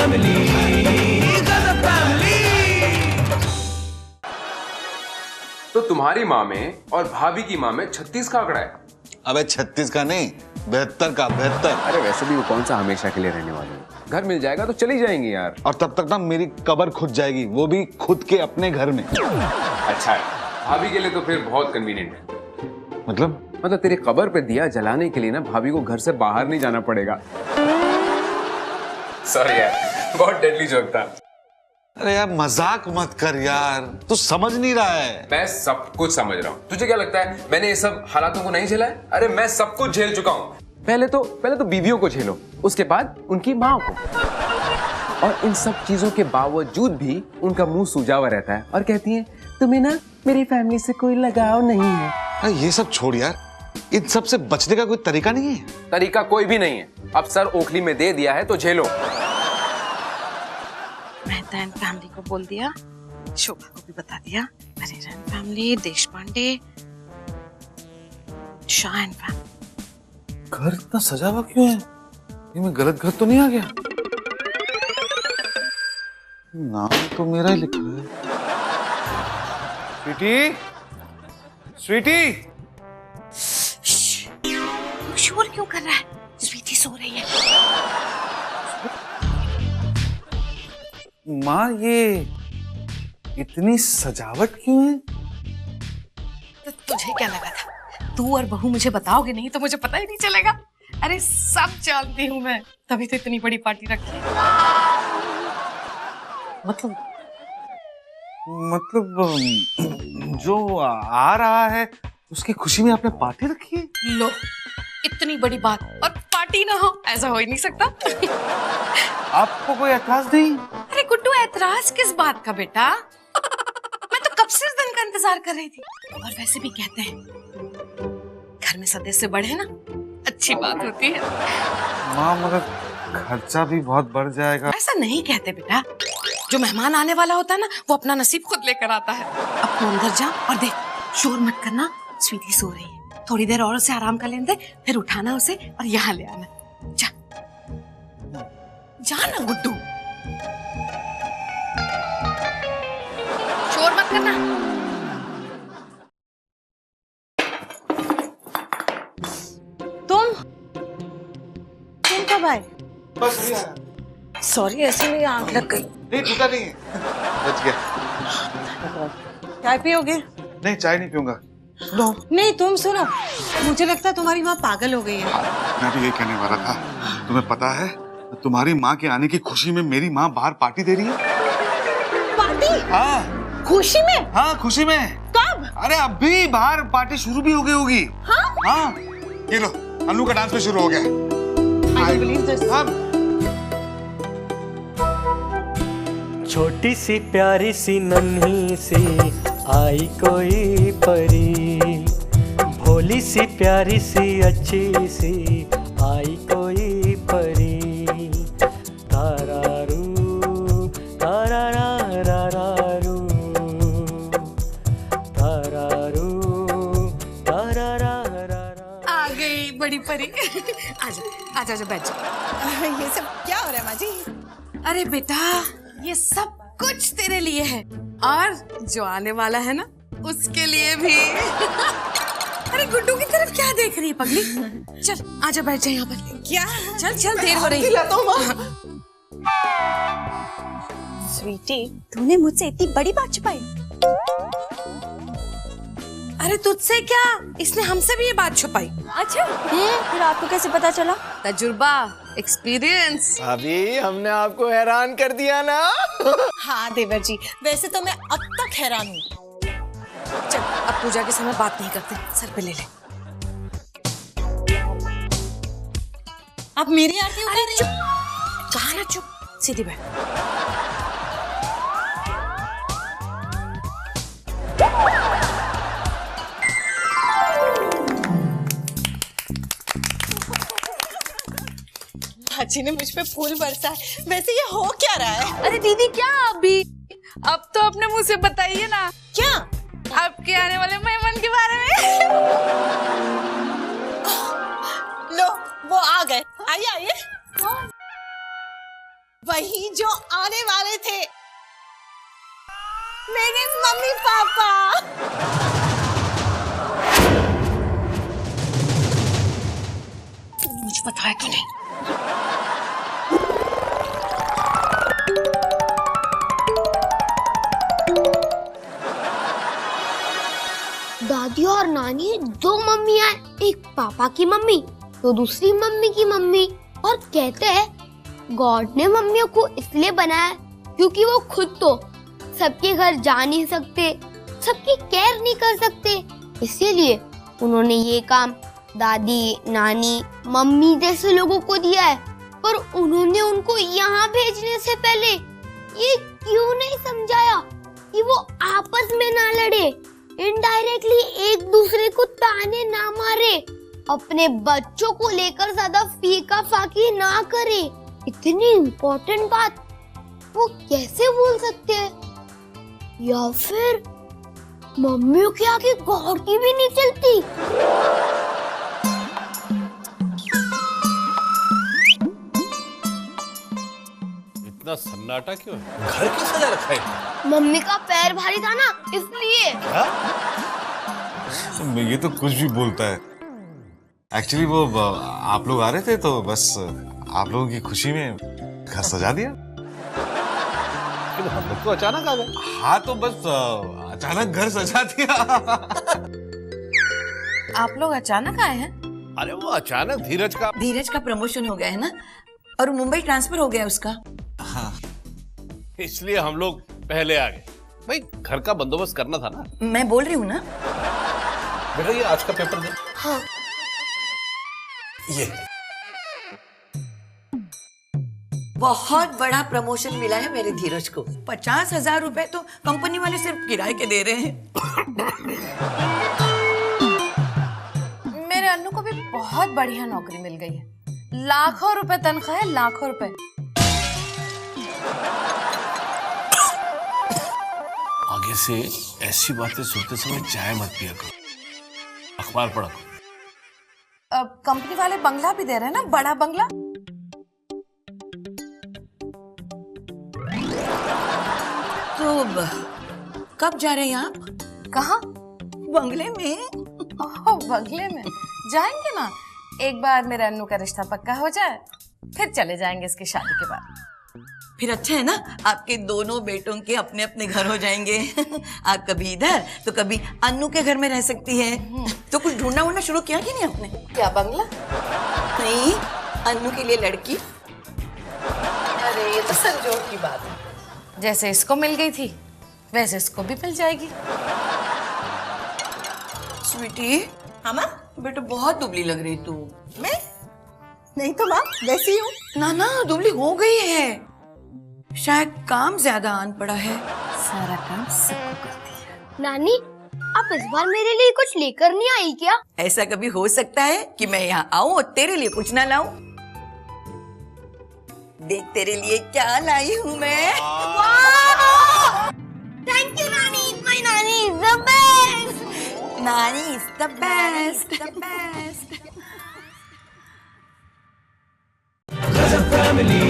Family, गजब family. तो तुम्हारी माँ में और भाभी की माँ में 36 का आंकड़ा है। अबे 36 का नहीं, 72 का, 72। अरे वैसे भी वो कौन सा हमेशा के लिए रहने वाले हैं, घर मिल जाएगा तो चली जाएंगी यार। और तब तक ना मेरी कब्र खुद जाएगी, वो भी खुद के अपने घर में। अच्छा है, भाभी के लिए तो फिर बहुत कन्वीनियंट है। मतलब तेरे कब्र पे दिया जलाने के लिए ना भाभी को घर से बाहर नहीं जाना पड़ेगा। सॉरी यार, बहुत डेडली जोक था। अरे यार मजाक मत कर यार, तू समझ नहीं रहा है। मैं सब कुछ समझ रहा हूँ। तुझे क्या लगता है मैंने ये सब हालातों को नहीं झेला है? अरे मैं सब कुछ झेल चुका हूँ। पहले तो बीवियों को झेलो, उसके बाद उनकी माँ को। और इन सब चीजों के बावजूद भी उनका मुंह सूजा हुआ रहता है और कहती है तुम्हें ना मेरी फैमिली से कोई लगाव नहीं है। अरे ये सब छोड़ यार, इन सब से बचने का कोई तरीका नहीं है? तरीका कोई भी नहीं है। अब सर ओखली में दे दिया है तो झेलो। मेहता एंड फैमिली को बोल दिया, शोभा को भी बता दिया, परेरा एंड फैमिली, देश पांडे, शाह एंड फैमिली। घर इतना सजा हुआ क्यों है? ये मैं गलत घर तो नहीं आ गया? नाम तो मेरा ही लिखा है। स्वीटी, स्वीटी। शोर क्यों कर रहा है? स्वीटी सो रही है। माँ ये इतनी सजावट क्यों है? तो तुझे क्या लगा था तू और बहू मुझे बताओगे नहीं तो मुझे पता ही नहीं चलेगा? अरे सब जानती हूँ मैं, तभी तो इतनी बड़ी पार्टी रखी है। मतलब जो आ रहा है उसकी खुशी में आपने पार्टी रखी है? लो, इतनी बड़ी बात और पार्टी ना हो, ऐसा हो ही नहीं सकता। आपको कोई एतराज नहीं? अरे गुड्डू, ऐतराज किस बात का बेटा? मैं तो कब से इस दिन का इंतजार कर रही थी। और वैसे भी कहते हैं घर में सदस्य बढ़े ना, अच्छी बात होती है। माँ मगर खर्चा भी बहुत बढ़ जाएगा। ऐसा नहीं कहते बेटा, जो मेहमान आने वाला होता है ना वो अपना नसीब खुद लेकर आता है। अब तू अंदर जा और देख, शोर मत करना, स्वीटी सो रही है, थोड़ी देर और उसे आराम कर लेने दे, फिर उठाना उसे और यहाँ ले आना। जा जा ना गुड्डू, शोर मत करना। तुम कब आए? बस अभी आया। सॉरी, ऐसे मेरी आंख लग गई। नहीं टूटा नहीं है, बच गया। चाय पियोगे? नहीं चाय नहीं पीऊंगा। नो नहीं, तुम सुनो, मुझे लगता है तुम्हारी माँ पागल हो गई है। मैं भी यही कहने वाला था। तुम्हें पता है तुम्हारी माँ के आने की खुशी में मेरी माँ बाहर पार्टी दे रही है। पार्टी? हाँ खुशी में? हाँ खुशी में। कब? अरे अभी बाहर पार्टी शुरू भी हो गई होगी। हाँ? हाँ ये लो, अन्नू का डांस भी शुरू हो गया। I don't believe this. छोटी सी प्यारी सी नन्ही सी आई कोई परी, भोली सी प्यारी सी अच्छी सी आई कोई परी। तारारू तारारारारू, तारारू तारारारारा। आ गई बड़ी परी। आजा आजा आजा, बैठ जा। ये सब क्या हो रहा है माँ जी? अरे बेटा, ये सब कुछ तेरे लिए है और जो आने वाला है ना उसके लिए भी। अरे गुड्डू की तरफ क्या देख रही है पगली? चल आजा, बैठ जा यहाँ पर। क्या? चल चल, देर हो रही है। स्वीटी, तूने मुझसे इतनी बड़ी बात छुपाई? अरे तुझसे क्या, इसने हमसे भी ये बात छुपाई। अच्छा, फिर आपको कैसे पता चला? तजुर्बा, एक्सपीरियंस। अभी हमने आपको हैरान कर दिया ना। हाँ देवर जी, वैसे तो मैं अब तक हैरान हूँ। चल अब पूजा के समय बात नहीं करते, सर पे ले ले। अब मेरी आरती उतार रही? चुप, कहा ना चुप, सीधी बैठ। चाची ने मुझ पे फूल बरसा है। वैसे ये हो क्या रहा है? अरे दीदी क्या अभी? अब तो अपने मुंह से बताइए ना। क्या? आपके आने वाले मेहमान के बारे में। लो वो आ गए। आइए आइए। वही जो आने वाले थे, मेरे मम्मी पापा। मुझे पता है कि नहीं। दादी और नानी दो मम्मियाँ, एक पापा की मम्मी तो दूसरी मम्मी की मम्मी। और कहते हैं गॉड ने मम्मियों को इसलिए बनाया क्योंकि वो खुद तो सबके घर जा नहीं सकते, सबकी केयर नहीं कर सकते, इसीलिए उन्होंने ये काम दादी, नानी, मम्मी जैसे लोगों को दिया है। पर उन्होंने उनको यहाँ भेजने से पहले ये क्यों नहीं समझाया कि वो आपस में ना लड़े, इनडायरेक्टली एक दूसरे को ताने ना मारे, अपने बच्चों को लेकर ज्यादा फीका फाकी ना करे। इतनी इम्पोर्टेंट बात वो कैसे भूल सकते हैं? या फिर मम्मियों के आगे गौर की भी नहीं चलती। इतना सन्नाटा क्यों है? घर क्यों सजा रखा है? मम्मी का पैर भारी था ना, इसलिए। ये तो कुछ भी बोलता है। एक्चुअली वो आप लोग आ रहे थे तो बस आप लोगों की खुशी में घर सजा दिया। लेकिन हम लोग तो अचानक आ गए। हाँ तो बस अचानक घर सजा दिया। आप लोग अचानक आए हैं? अरे वो अचानक धीरज का प्रमोशन हो गया है ना, और मुंबई ट्रांसफर हो गया उसका। हाँ। इसलिए हम लोग पहले आ गए। भाई घर का बंदोबस्त करना था ना। मैं बोल रही हूँ ना। बेटा ये आज का पेपर दे। हाँ। ये बहुत बड़ा प्रमोशन मिला है मेरे धीरज को। 50,000 रुपए तो कंपनी वाले सिर्फ किराए के दे रहे हैं। मेरे अन्नू को भी बहुत बढ़िया नौकरी मिल गई है, लाखों रुपए तनख्वाह है, लाखों रुपए। आगे से ऐसी बातें सुनते समय चाय मत पिया करो, अखबार पढ़ा करो। अब कंपनी वाले बंगला भी दे रहे हैं ना, बड़ा बंगला। तो कब जा रहे हैं आप? कहाँ? बंगले में। ओह, बंगले में जाएंगे ना। एक बार मेरे अन्नू का रिश्ता पक्का हो जाए, फिर चले जाएंगे इसकी शादी के बाद। फिर अच्छा है ना, आपके दोनों बेटों के अपने अपने घर हो जाएंगे। आप कभी इधर तो कभी अन्नू के घर में रह सकती है। तो कुछ ढूंढना वूढना शुरू किया कि नहीं आपने? क्या बंगला? नहीं, अन्नू के लिए लड़की। अरे ये तो संजोग की बात है, जैसे इसको मिल गई थी वैसे इसको भी मिल जाएगी। स्वीटी, हाँ माँ? बेटा बहुत दुबली लग रही तू। मैं नहीं तो माँ वैसी हूँ। ना ना, दुबली हो गई है, शायद काम ज्यादा आन पड़ा है। सारा काम सबको करती है। नानी, आप इस बार मेरे लिए कुछ लेकर नहीं आई क्या? ऐसा कभी हो सकता है कि मैं यहाँ आऊँ और तेरे लिए कुछ ना लाऊं? देख तेरे लिए क्या लाई हूँ मैं। थैंक यू नानी, माय नानी इज द बेस्ट। नानी is the best, the best. Family.